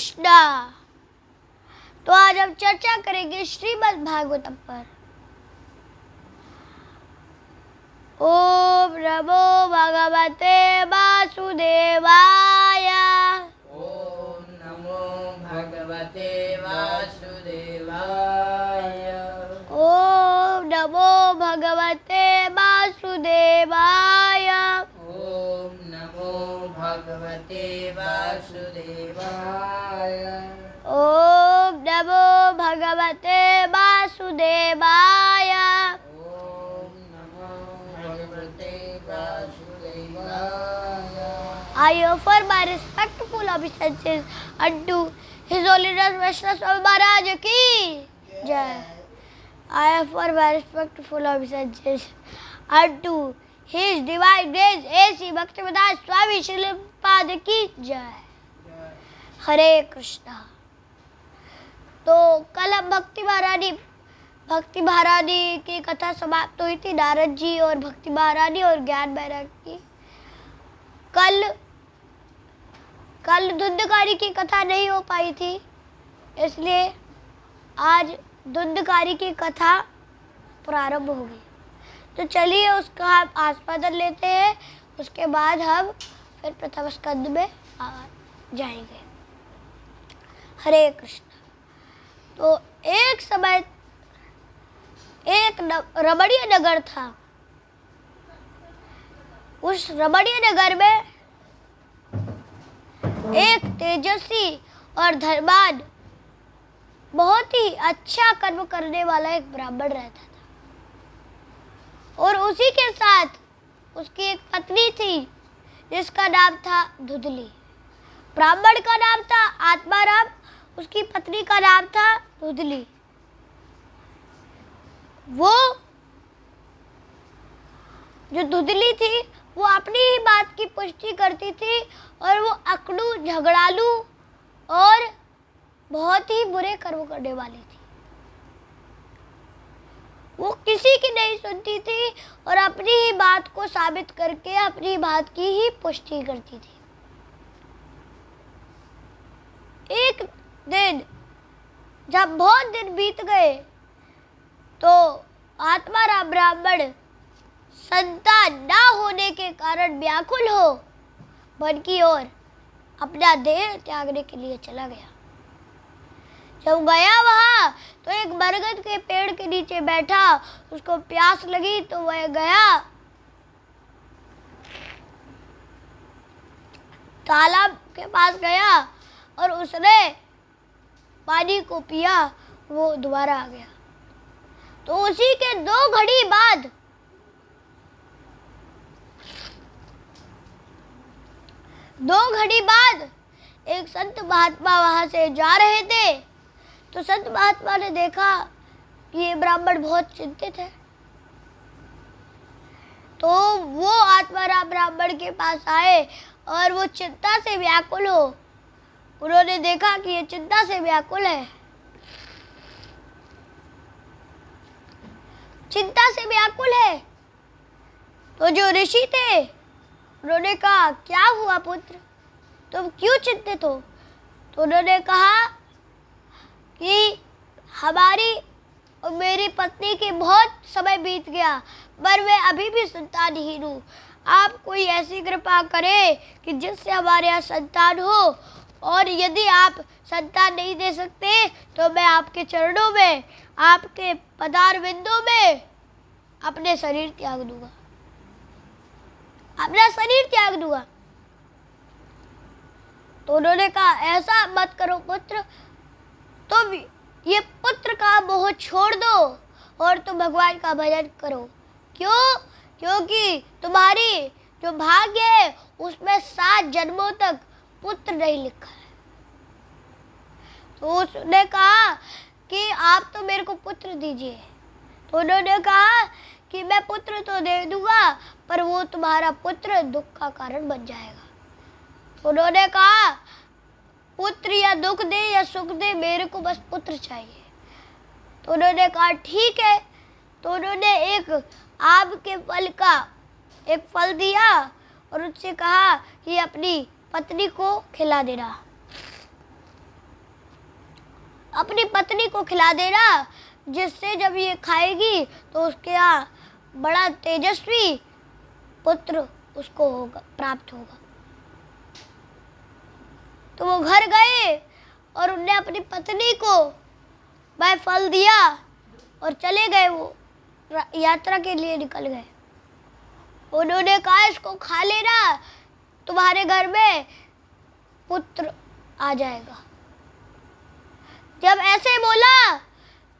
कृष्णा। तो आज हम चर्चा करेंगे श्रीमद् भागवतम पर। ओम नमो भगवते वासुदेवाय। ओम नमो भगवते वासुदेवाय। ओम नमो भगवते वासुदेवाय। ओम नमो भगवते वासुदेवाय। ओम नमो भगवते वासुदेवाय। ओम नमो भगवते वासुदेवाय। I offer my respectful obeisances unto His Holiness Vaishnava Swami Maharaj ki Jai. I offer my respectful obeisances unto His Divine Grace A.C. Bhaktivedanta Swami Srila की जय। हरे कृष्णा। तो कल हम भक्ति महारानी की कथा समाप्त हुई थी, नारद जी और भक्ति महारानी और ज्ञान बैराग की। कल धुंधकारी की कथा नहीं हो पाई थी, इसलिए आज धुंधकारी की कथा प्रारंभ होगी। तो चलिए उसका हम आस्वादन लेते हैं, उसके बाद हम फिर प्रथम स्कंद में जाएंगे। हरे कृष्ण। तो एक समय एक रमणीय नगर था। उस रमणीय नगर में एक तेजस्वी और धर्मान, बहुत ही अच्छा कर्म करने वाला एक ब्राह्मण रहता था, और उसी के साथ उसकी एक पत्नी थी जिसका नाम था धुंधली। ब्राह्मण का नाम था आत्माराम, उसकी पत्नी का नाम था धुंधली। वो जो धुंधली थी वो अपनी ही बात की पुष्टि करती थी, और वो अकड़ू, झगड़ालू और बहुत ही बुरे कर्म करने वाली थी। वो किसी की नहीं सुनती थी और अपनी ही बात को साबित करके अपनी बात की ही पुष्टि करती थी। एक दिन जब बहुत दिन बीत गए तो आत्माराम ब्राह्मण संतान ना होने के कारण व्याकुल हो वन की ओर अपना देह त्यागने के लिए चला गया। जब गया वहां तो एक बरगद के पेड़ के नीचे बैठा, उसको प्यास लगी तो वह गया तालाब के पास गया और उसने पानी को पिया, वो दोबारा आ गया। तो उसी के 2 घड़ी बाद एक संत महात्मा वहां से जा रहे थे। तो संत महात्मा ने देखा कि ये ब्राह्मण बहुत चिंतित है, तो वो आत्माराम ब्राह्मण के पास आए और वो चिंता से व्याकुल हो। उन्होंने देखा कि ये चिंता से व्याकुल है, चिंता से व्याकुल है। तो जो ऋषि थे उन्होंने कहा, क्या हुआ पुत्र, तुम क्यों चिंतित हो? तो उन्होंने कहा कि हमारी और मेरी पत्नी की बहुत समय बीत गया, पर मैं अभी भी संतानहीन हूँ। आप कोई ऐसी कृपा करें कि जिससे हमारे यहाँ संतान हो, और यदि आप संतान नहीं दे सकते तो मैं आपके चरणों में, आपके पदार बिंदु में अपने शरीर त्याग दूंगा, अपना शरीर त्याग दूंगा। तो उन्होंने कहा, ऐसा मत करो पुत्र, तुम ये पुत्र का मोह छोड़ दो और तुम भगवान का भजन करो। क्यों? क्योंकि तुम्हारी जो भाग्य है उसमें 7 जन्मों तक पुत्र नहीं लिखा है। तो उसने कहा कि आप तो मेरे को पुत्र दीजिए। तो उन्होंने कहा कि मैं पुत्र तो दे दूंगा, पर वो तुम्हारा पुत्र दुख का कारण बन जाएगा। तो उन्होंने कहा, पुत्र या दुख दे या सुख दे, मेरे को बस पुत्र चाहिए। तो उन्होंने कहा ठीक है। तो उन्होंने एक आम के फल का एक फल दिया और उससे कहा कि अपनी पत्नी को खिला देना। अपनी पत्नी को खिला देना, जिससे जब ये खाएगी तो उसके यहाँ बड़ा तेजस्वी पुत्र उसको होगा, प्राप्त होगा। तो वो घर गए और उनने अपनी पत्नी को वह फल दिया और चले गए, वो यात्रा के लिए निकल गए। उन्होंने कहा इसको खा लेना, तुम्हारे घर में पुत्र आ जाएगा। जब ऐसे बोला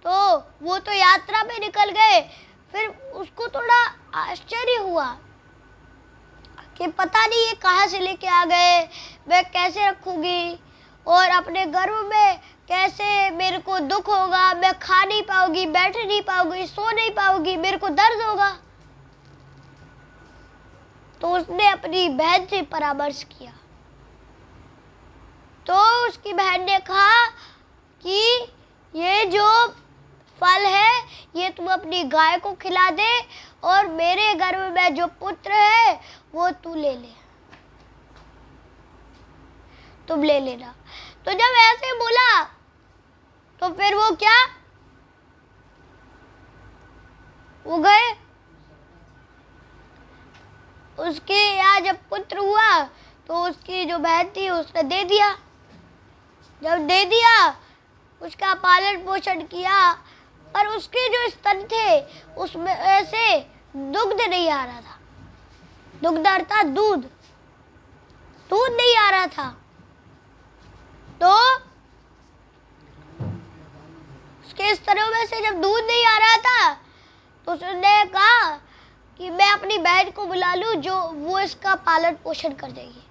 तो वो तो यात्रा पे निकल गए। फिर उसको थोड़ा आश्चर्य हुआ कि पता नहीं ये कहाँ से लेके आ गए, मैं कैसे रखूँगी और अपने गर्भ में कैसे मेरे को दुख होगा, मैं खा नहीं पाऊंगी, बैठ नहीं पाऊंगी, सो नहीं पाऊंगी, मेरे को दर्द होगा। तो उसने अपनी बहन से परामर्श किया। तो उसकी बहन ने कहा कि ये जो फल है ये तुम अपनी गाय को खिला दे और मेरे गर्भ में जो पुत्र है वो तू ले ले, तुम ले लेना। तो जब ऐसे बोला तो फिर वो क्या, वो गए, उसके यहाँ जब पुत्र हुआ तो उसकी जो बहन थी उसने दे दिया। जब दे दिया उसका पालन पोषण किया, पर उसके जो स्तन थे उसमें ऐसे दुग्ध नहीं आ रहा था। दुग्ध अर्थात दूध, दूध नहीं आ रहा था। तो उसके स्तनों में से जब दूध नहीं आ रहा था तो उसने कहा कि मैं अपनी बहन को बुला लूं, जो वो इसका पालन पोषण कर देगी।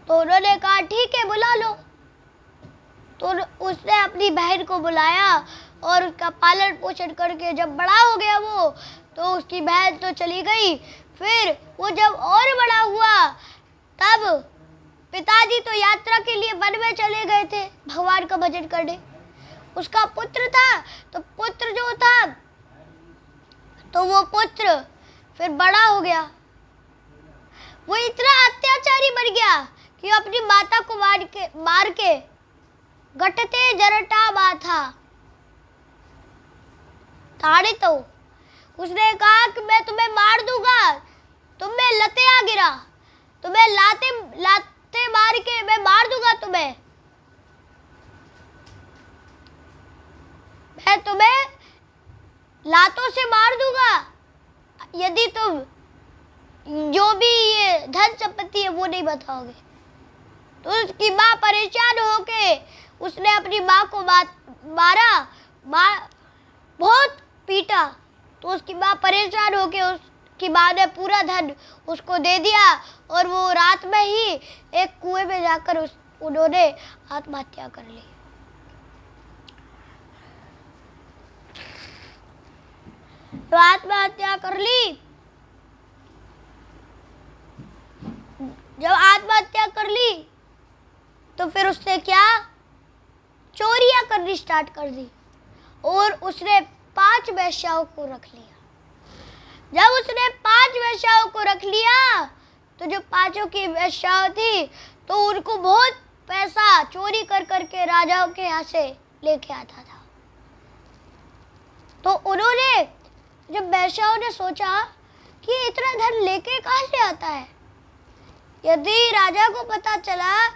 तो उन्होंने कहा ठीक है बुला लो। तो उसने अपनी बहन को बुलाया और उसका पालन पोषण करके जब बड़ा हो गया वो, तो उसकी बहन तो चली गई। फिर वो जब और बड़ा हुआ तब पिताजी तो यात्रा के लिए वन में चले गए थे भगवान का भजन करने। उसका पुत्र था, तो पुत्र जो था तो वो पुत्र फिर बड़ा हो गया। वो इतना अत्याचारी बन गया कि अपनी माता को मार के घटते जरटा माथा ताड़ित हो। उसने कहा कि मैं तुम्हें मार दूंगा, तुम्हें लते आ गिरा, तुम्हें लाते मार के मैं मार दूंगा, मैं तुम्हें लातों से मार दूंगा यदि तुम जो भी ये धन संपत्ति है वो नहीं बताओगे। तो उसकी माँ परेशान होके उसने अपनी माँ को मारा, बहुत पीटा। तो उसकी माँ परेशान होके उसकी माँ ने पूरा धन उसको दे दिया और वो रात में ही एक कुएं में जाकर उन्होंने आत्महत्या कर ली। तो आत्महत्या कर ली। जब आत्महत्या कर ली तो फिर उसने क्या, चोरियां करनी स्टार्ट कर दी और उसने 5 वेश्याओं को रख लिया। जब उसने 5 वेश्याओं को रख लिया तो जो 5 की वेश्याओं थी तो उनको बहुत पैसा चोरी कर करके राजाओं के यहाँ से लेके आता था। तो उन्होंने, जब वेश्याओं ने सोचा कि इतना धन लेके कहाँ से आता है, यदि राजा को पता चला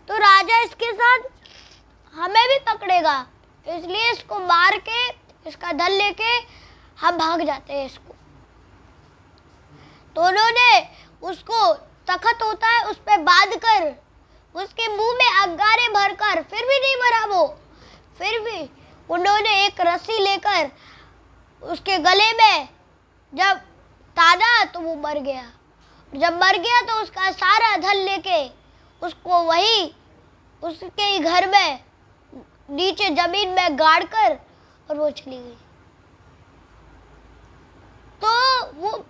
तो राजा इसके साथ हमें भी पकड़ेगा, इसलिए इसको मार के इसका धन लेके हम भाग जाते हैं इसको। तो उन्होंने उसको, तख्त होता है उस पे बांध कर उसके मुंह में अंगारे भरकर, फिर भी नहीं मरा वो, फिर भी उन्होंने एक रस्सी लेकर उसके गले में जब ताना तो वो मर गया। जब मर गया तो उसका सारा धन लेके उसको वही उसके ही घर में नीचे जमीन में गाड़ कर और वो चली गई। तो वो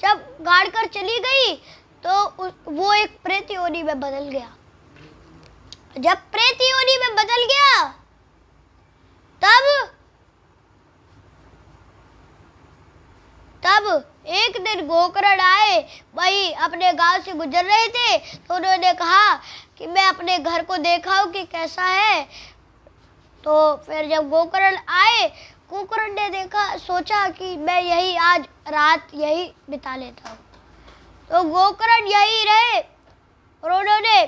जब गाड़ कर चली गई तो वो एक प्रेत योनि में बदल गया। जब प्रेत योनि में बदल गया तब एक दिन गोकर्ण आए, वही अपने गांव से गुजर रहे थे, तो उन्होंने कहा कि मैं अपने घर को देखा हूँ कि कैसा है। तो फिर जब गोकर्ण आए, गोकर्ण ने देखा, सोचा कि मैं यही आज रात यही बिता लेता हूँ। तो गोकर्ण यही रहे और उन्होंने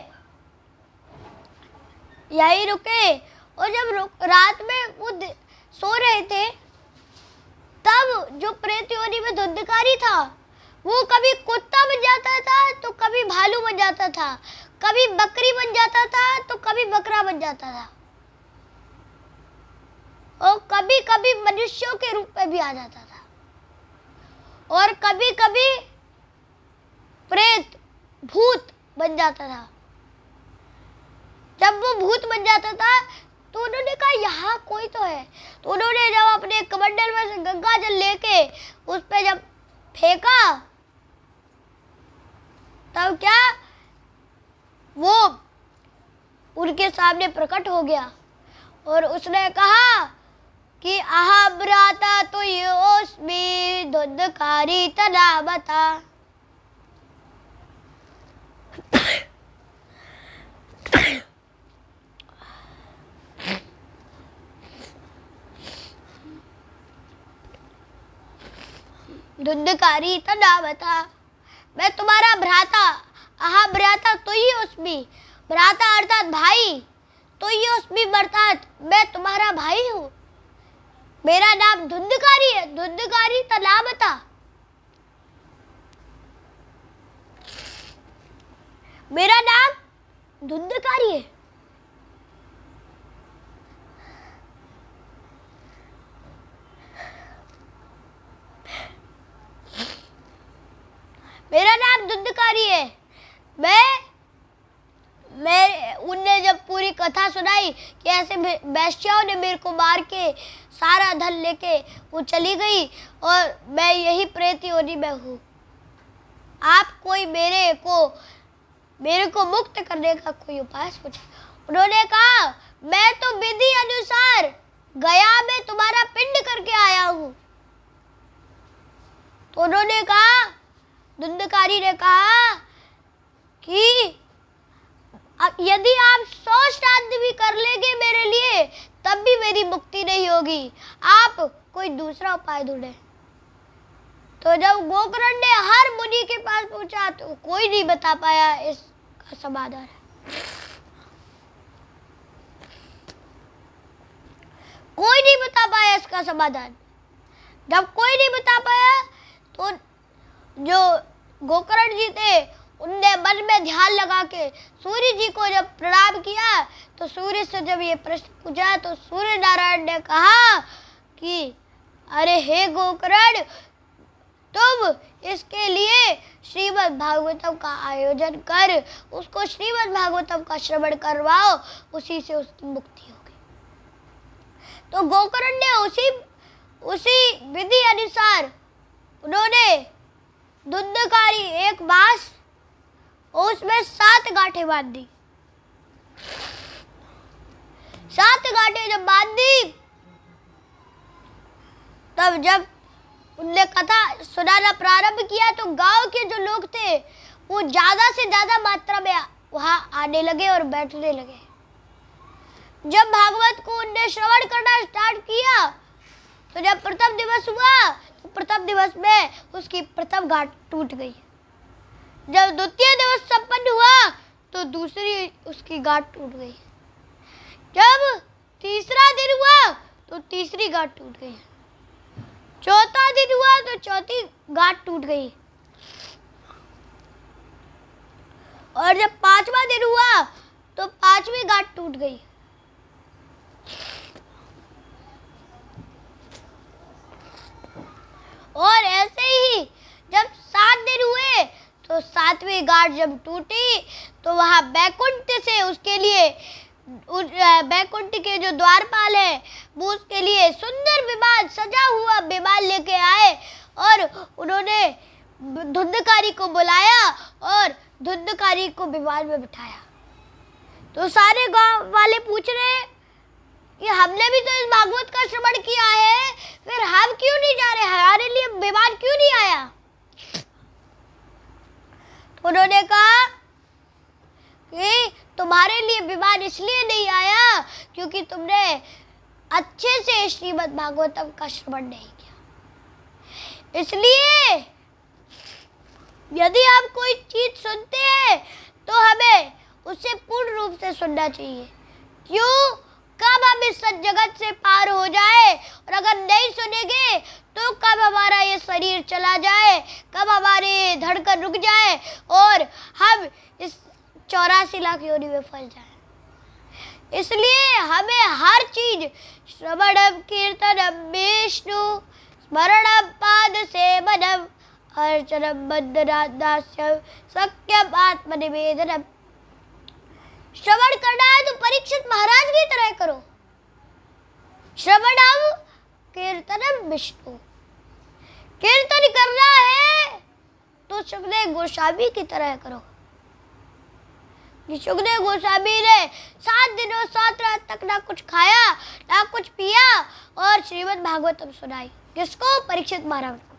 यही रुके। और जब रात में वो सो रहे थे, तब जो प्रेत योनि में धुंधकारी था, वो कभी कुत्ता बन जाता था तो कभी भालू बन जाता था, कभी बकरी बन जाता था तो कभी बकरा बन जाता था, और कभी कभी मनुष्यों के रूप में भी आ जाता था, और कभी कभी प्रेत भूत बन जाता था। जब वो भूत बन जाता था तो उन्होंने कहा यहाँ कोई तो है। तो उन्होंने जब अपने कमंडल में से गंगा जल लेके उस पे जब फेंका, तब क्या वो उनके सामने प्रकट हो गया और उसने कहा कि अहम भ्राता तुयोऽस्मि धुंधकारी तनामता। धुंधकारी तनामता, मैं तुम्हारा भ्राता, अहम भ्राता तुयोऽस्मि, भ्राता अर्थात भाई, तुयोऽस्मि अर्थात मैं तुम्हारा भाई हूँ। मेरा नाम धुंधकारी है, धुंधकारी तनामता। मेरा नाम धुंधकारी है। मेरा नाम धुंधकारी है। मैं उनने जब पूरी कथा सुनाई कि ऐसे वैश्याओं ने मेरे को मार के सारा धन लेके वो चली गई और मैं यही प्रेत योनि में हूँ। आप कोई मेरे को मुक्त करने का कोई उपाय सोचे। उन्होंने कहा मैं तो विधि अनुसार गया में तुम्हारा पिंड करके आया हूँ। तो उन्होंने कहा, धुंधकारी ने कहा कि यदि आप 100 श्राद्ध भी कर लेंगे मेरे लिए, तब भी मेरी मुक्ति नहीं होगी। आप कोई दूसरा उपाय ढूंढे। तो जब गोकर्ण ने हर मुनि के पास पूछा तो कोई नहीं बता पाया इसका समाधान। कोई नहीं बता पाया इसका समाधान। जब कोई नहीं बता पाया तो जो गोकर्ण जी थे उनने मन में ध्यान लगा के सूर्य जी को जब प्रणाम किया, तो सूर्य से जब ये प्रश्न पूछा तो सूर्य नारायण ने कहा कि अरे हे गोकर्ण, तुम इसके लिए श्रीमद् भागवतम का आयोजन कर, उसको श्रीमद् भागवतम का श्रवण करवाओ, उसी से उसकी मुक्ति होगी। तो गोकर्ण ने उसी विधि अनुसार उन्होंने धुंधकारी एक बांस और उसमें 7 गांठें बांध दी। 7 गांठें जब बांध दी, तब जब उनने कथा सुनाना प्रारंभ किया तो गांव के जो लोग थे वो ज्यादा से ज्यादा मात्रा में वहां आने लगे और बैठने लगे। जब भागवत को उनने श्रवण करना स्टार्ट किया, तो जब प्रथम दिवस हुआ तो प्रथम दिवस में उसकी प्रथम गांठ टूट गई। जब द्वितीय दिवस संपन्न हुआ तो दूसरी उसकी गांठ टूट गई। जब तीसरा दिन हुआ तो तीसरी गांठ टूट गई। चौथा दिन हुआ तो चौथी गांठ टूट गई। और जब 5वां दिन हुआ तो 5वीं गांठ टूट गई। और ऐसे ही जब 7 दिन हुए तो 7वीं गांठ जब टूटी तो वहां बैकुंठ से उसके लिए बैकुंठ के जो द्वारपाल है वो उसके लिए सुंदर विमान, सजा हुआ विमान लेके आए और उन्होंने धुंधकारी को बुलाया और धुंधकारी को विमान में बिठाया। तो सारे गांव वाले पूछ रहे कि हमने भी तो इस भागवत का श्रवण किया है, फिर हम क्यों नहीं जा रहे, हमारे लिए विमान क्यों नहीं आया? तो उन्होंने कहा कि तुम्हारे लिए विमान इसलिए नहीं आया क्योंकि तुमने अच्छे से श्रीमद् भागवतम का श्रवण नहीं किया। इसलिए यदि हम कोई चीज सुनते हैं तो हमें उसे पूर्ण रूप से सुनना चाहिए। क्यों? कब हम इस जगत से पार हो जाए, और अगर नहीं सुनेंगे तो कब हमारा ये शरीर चला जाए, कब हमारे धड़कन रुक जाए और हम इस 84 लाख योनि में फंस जाए। इसलिए हमें हर चीज श्रवणम कीर्तनम विष्णु स्मरणम पाद सेवनम अर्चनम बंदनादास्यम सख्यम आत्मनिवेदनम। श्रवण करना है तो परीक्षित महाराज की तरह करो। श्रवणम कीर्तनम विष्णु, कीर्तन करना है तो सुखदेव गोस्वामी की तरह करो। सुखदेव गोस्वामी ने 7 दिनों 7 रात तक ना कुछ खाया ना कुछ पिया और श्रीमद् भागवतम सुनाई। किसको? परीक्षित महाराज को।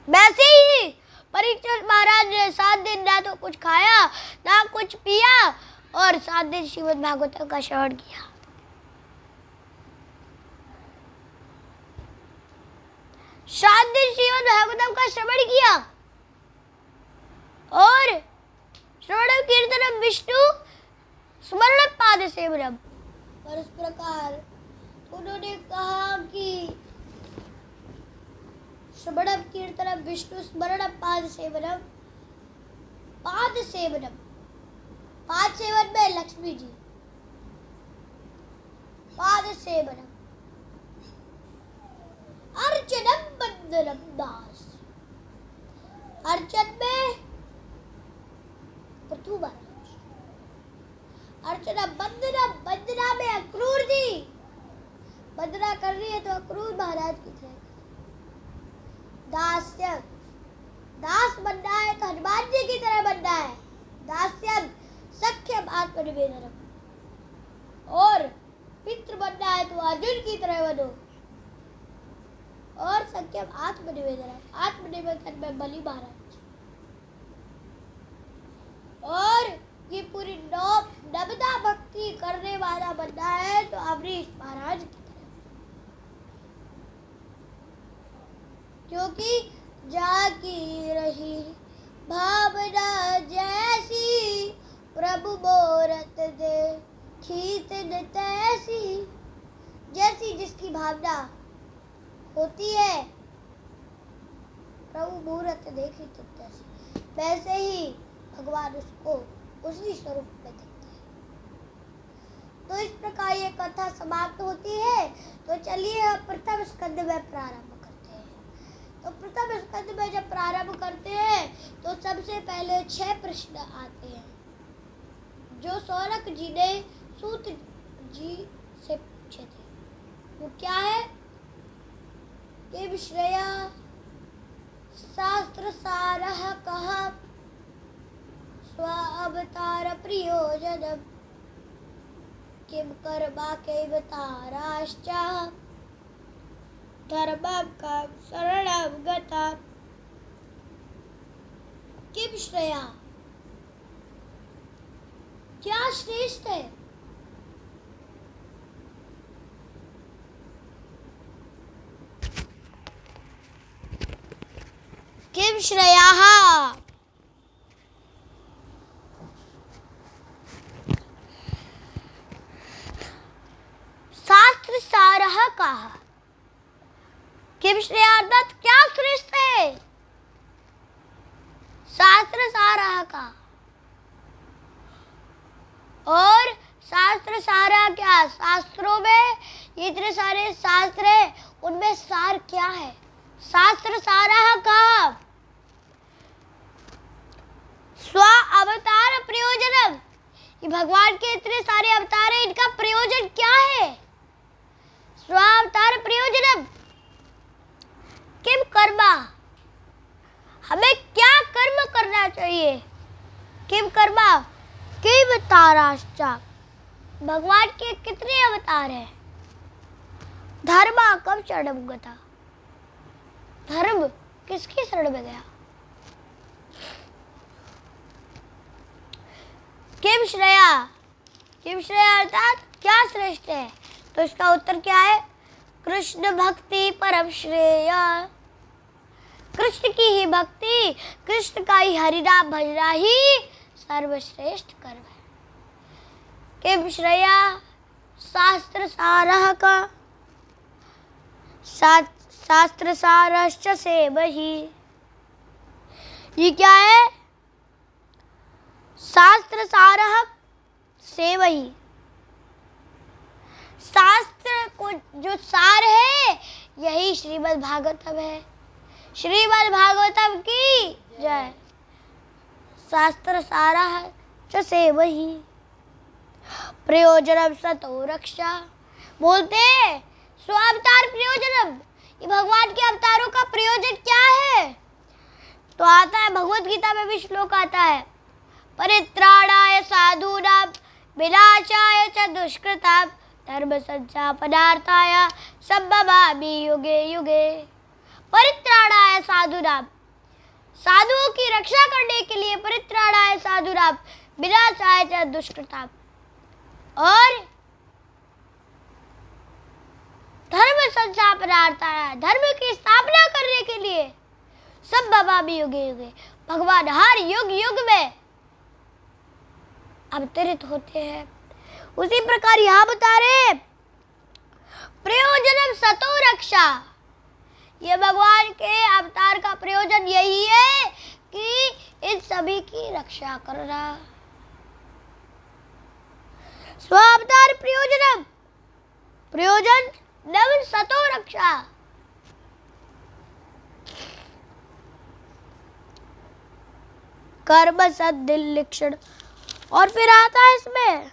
वैसे ही परीक्षित महाराज ने 7 दिन ना तो कुछ खाया ना कुछ पिया और 7 दिन श्रीमद् भागवतम का श्रवण किया। सात दिन श्रीमद् भागवतम का श्रवण किया और श्रवणम कीर्तनम विष्णु स्मरण पाद सेवनम। और इस प्रकार उन्होंने कहा कि श्रवणम कीर्तनम विष्णु स्मरण पाद सेवनम। पाद सेवनम, पाद सेवन में लक्ष्मी जी। पाद सेवनम अर्चनम बंदनम दास। अर्चन में पृथु महाराज, अर्चना बंदना, बंदना में अक्रूर जी। बंदना कर रही है तो अक्रूर महाराज की तरह। दास्य, दास बनना है तो हनुमान जी की तरह बनना है। दास्यम सख्यम आत्मनिवेदनम। और पितृ बनना है तो अर्जुन की तरह बनो। और सख्यम आत्मनिवेदनम, आत्मनिवेदन में बलि महाराज। और ये पूरी नवदा भक्ति करने वाला बनना है तो अमरीश महाराज की तरह। क्योंकि जाकी रही भावना जैसी प्रभु मोरत दे खीत न तैसी। जैसी जिसकी भावना होती है प्रभु मूर्त देखी तो तैसी, वैसे ही भगवान उसको उसी स्वरूप में देखते हैं। तो इस प्रकार ये कथा समाप्त होती है। तो चलिए हम प्रथम स्कंद में प्रारंभ करते हैं। तो प्रथम स्कंद में जब प्रारंभ करते हैं तो सबसे पहले 6 प्रश्न आते हैं जो सौनक जी ने सूत जी से पूछे थे। वो क्या है? किम श्रेया शास्त्र सारः कः स्व अवतार प्रयोजनम किम कर्मा कैवताराश्च धर्मं का शरणं गता। किम श्रेया, क्या श्रेष्ठ है? किम श्रेयाः, शास्त्र सारः कः। किम श्रेया अर्थात क्या श्रेष्ठ है? शास्त्र सारः का। और शास्त्र सारा क्या? शास्त्रों में इतने सारे शास्त्र है, उनमें सार क्या है? शास्त्र सारः का स्व अवतार प्रयोजनम। ये भगवान के इतने सारे अवतार हैं, इनका प्रयोजन क्या है? स्व अवतार प्रयोजनम किम कर्मा, हमें क्या कर्म करना चाहिए? किम कर्मा कैवताराश्च, भगवान के कितने अवतार हैं? धर्म कब शरणं गता, धर्म किसकी शरण में गया? किम श्रेया, किम श्रेया अर्थात क्या श्रेष्ठ है? तो इसका उत्तर क्या है? कृष्ण भक्ति परम श्रेय। कृष्ण की ही भक्ति, कृष्ण का ही हरिनाम भजना ही सर्वश्रेष्ठ कर्म है। किम श्रेया शास्त्र सारः का, शास्त्र सारश्च सेवहि। ये क्या है? शास्त्र सारः सेवहि। शास्त्र को जो सार है यही श्रीमद् भागवतम है। श्रीमद् भागवतम की जय। शास्त्र सारः च सेवहि प्रयोजनम सतो रक्षा। बोलते हैं स्वावतार प्रयोजनम, ये भगवान के अवतारों का प्रयोजन क्या है? तो आता है भगवत गीता में भी श्लोक आता है, परित्राणाय साधूनां विनाशाय च दुष्कृतां धर्म संस्थापनार्थाय संभवामि युगे युगे। परित्राणाय साधूनां, साधुओं की रक्षा करने के लिए, परित्राणाय साधूनां विनाशाय च दुष्कृतां, और धर्म संस्थापनार्थाय, धर्म की स्थापना करने के लिए, संभवामि युगे युगे, भगवान हर युग युग में अवतरित होते हैं। उसी प्रकार यहाँ बता रहे प्रयोजनम सतो रक्षा। ये भगवान के अवतार का प्रयोजन यही है कि इन सभी की रक्षा करना। स्वावतार प्रयोजनम, प्रयोजन नव सतो रक्षा। कर्म सद्दिलक्षण, और फिर आता है इसमें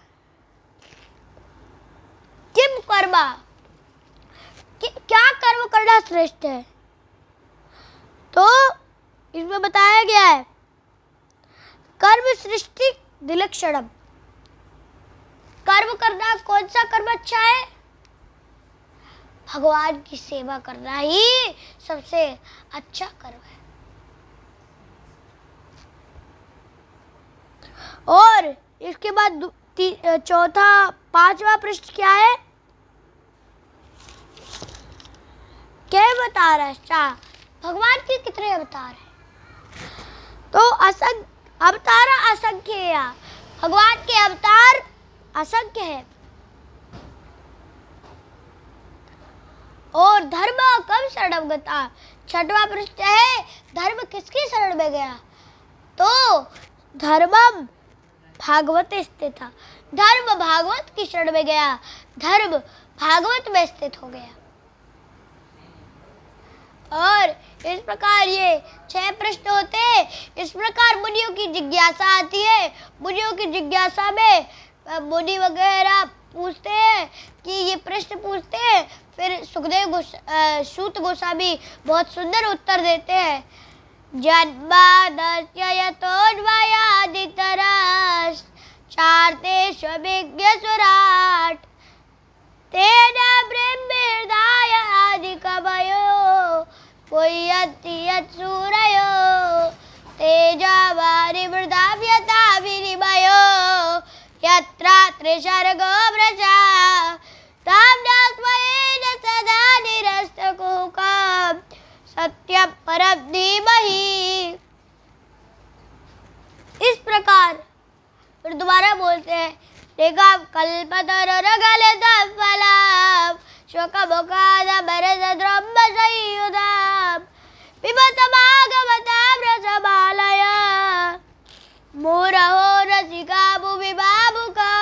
किम कर्मा, क्या कर्म करना श्रेष्ठ है? तो इसमें बताया गया है कर्म सृष्टि दिलक्षणम। कर्म करना, कौन सा कर्म अच्छा है? भगवान की सेवा करना ही सबसे अच्छा कर्म है। और इसके बाद चौथा पांचवा पृष्ठ क्या है? क्या अवतार है? भगवान के कितने अवतार हैं? तो अवतार असंख्य है। भगवान के अवतार असंख्य है। और धर्म कब शरणम गता, छठवां पृष्ठ है, धर्म किसकी शरण में गया? तो धर्मम भागवते स्थित था, धर्म भागवत की शरण में गया, धर्म भागवत में स्थित हो गया। और इस प्रकार ये 6 प्रश्न होते हैं। इस प्रकार मुनियों की जिज्ञासा आती है। मुनियों की जिज्ञासा में मुनि वगैरह पूछते हैं कि ये प्रश्न पूछते हैं, फिर सुखदेव सूत गोस्वामी बहुत सुंदर उत्तर देते हैं। जन्मादस्य यतोन्वयादितरश्च चार्तेष्वभिज्ञसुराट् तेन ब्रह्महृदाय आदिकवयो मुह्यन्ति यत्सूरयो तेजोवारिवृद्धाव्यथा विनिमयो यत्र त्रिसर्गो व्रजा तां ज्ञात्वेन सदा निरस्तकुहकं सत्यं परं धीमहि। इस प्रकार फिर दोबारा बोलते हैं, निगम कल्पतरुर्गलितं फलं शोकमुखादमरसद्रह्मसंयुतं पिबत भागवतामृतमालय मुहुरहो रसिका भुवि भावुका।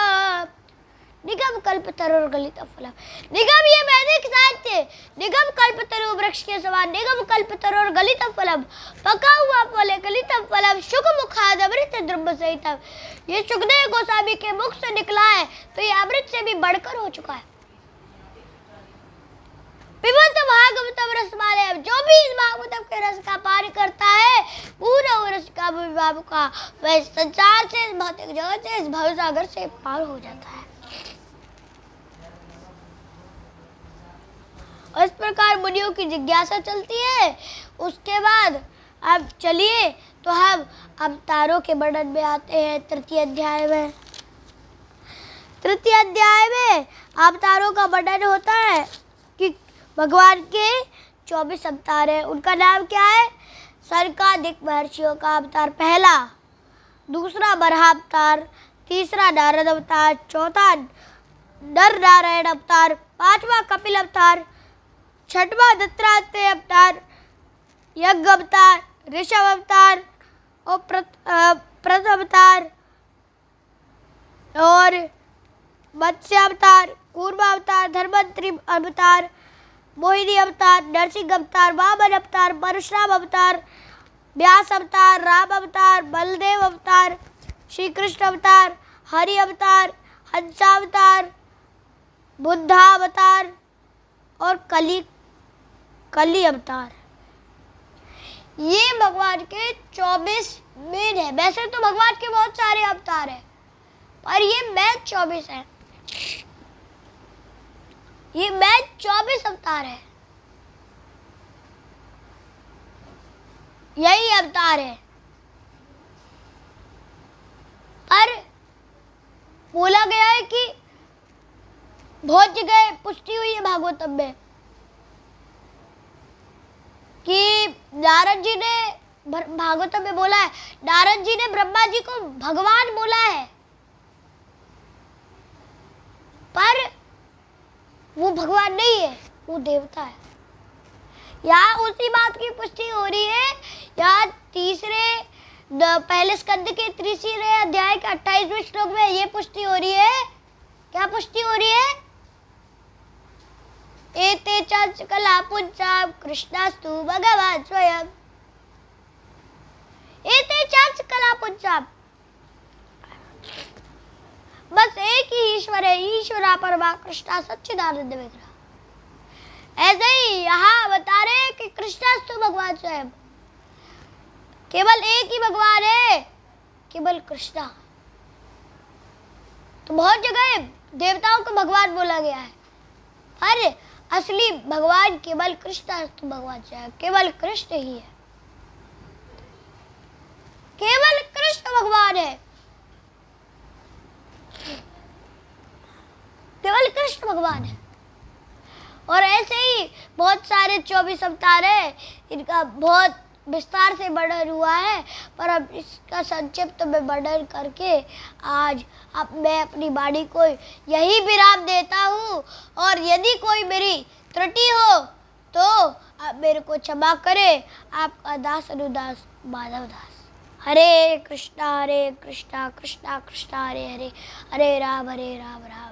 निगम कल्पतरुर्गलितं फलं, निगम ये वैदिक साहित्य, निगम कल्पतरु वृक्ष के समान, निगम कल्पतरुर्गलितं फलं, पका हुआ फल गलितं फलं शुकमुखाद अमृत द्रव्य सहितम। ये सुखदेव गोस्वामी के मुख से निकला है तो ये अमृत से भी बढ़कर हो चुका है। पिबत भागवतम रसमालय, जो भी इस भागवतम के रस का पान करता है पूरा रस का विभाव का, वह संसार से, भौतिक जगत से, इस भवसागर से पार हो जाता है। और इस प्रकार मुनियों की जिज्ञासा चलती है। उसके बाद अब चलिए तो हम अवतारों के वर्णन में आते हैं तृतीय अध्याय में। तृतीय अध्याय में अवतारों का वर्णन होता है कि भगवान के 24 अवतार हैं। उनका नाम क्या है? सरकादिक महर्षियों का अवतार पहला, दूसरा बराह अवतार, तीसरा नारद अवतार, चौथा नर नारायण अवतार, पांचवा कपिल अवतार, छठवां दत्तात्रेय अवतार, यज्ञ अवतार, ऋषभ अवतार और प्रथ अवतार और मत्स्य अवतार, कूर्मा अवतार, धर्मंत्री अवतार, मोहिनी अवतार, नरसिंह अवतार, वामन अवतार, परशुराम अवतार, व्यास अवतार, राम अवतार, बलदेव अवतार, श्री कृष्ण अवतार, हरि अवतार, हंसावतार, बुद्धावतार और कली अवतार। ये भगवान के 24 मेन है। वैसे तो भगवान के बहुत सारे अवतार हैं, पर ये मेन 24 है। ये मेन 24 अवतार है। यही अवतार है। पर बोला गया है कि बहुत जगह पुष्टि हुई है भागवतम में कि नारद जी ने, भागवतम में बोला है, नारद जी ने ब्रह्मा जी को भगवान बोला है, पर वो भगवान नहीं है, वो देवता है। यहाँ उसी बात की पुष्टि हो रही है। यहाँ पहले स्कंद के 3 अध्याय के 28वें श्लोक में ये पुष्टि हो रही है। क्या पुष्टि हो रही है? एते च कला पुंसाम कृष्णास्तु भगवान स्वयं। एते च कला पुंसाम, बस एक ही ईश्वर है, ईश्वरा परमा कृष्णा सच्चिदानंद विग्रह। ऐसे ही यहाँ बता रहे हैं कि कृष्णास्तु भगवान स्वयं, केवल एक ही भगवान है, केवल कृष्णा। तो बहुत जगह देवताओं को भगवान बोला गया है, पर असली भगवान केवल कृष्णास्तु भगवान स्वयं, केवल कृष्ण ही है, केवल कृष्ण भगवान है, केवल कृष्ण भगवान है। और ऐसे ही बहुत सारे 24 अवतार है, इनका बहुत विस्तार से वर्णन हुआ है, पर अब इसका संक्षिप्त में वर्णन करके आज अब मैं अपनी वाणी को यही विराम देता हूँ। और यदि कोई मेरी त्रुटि हो तो आप मेरे को क्षमा करें। आपका दास अनुदास माधव दास। हरे कृष्णा कृष्णा कृष्णा हरे हरे, हरे राम राम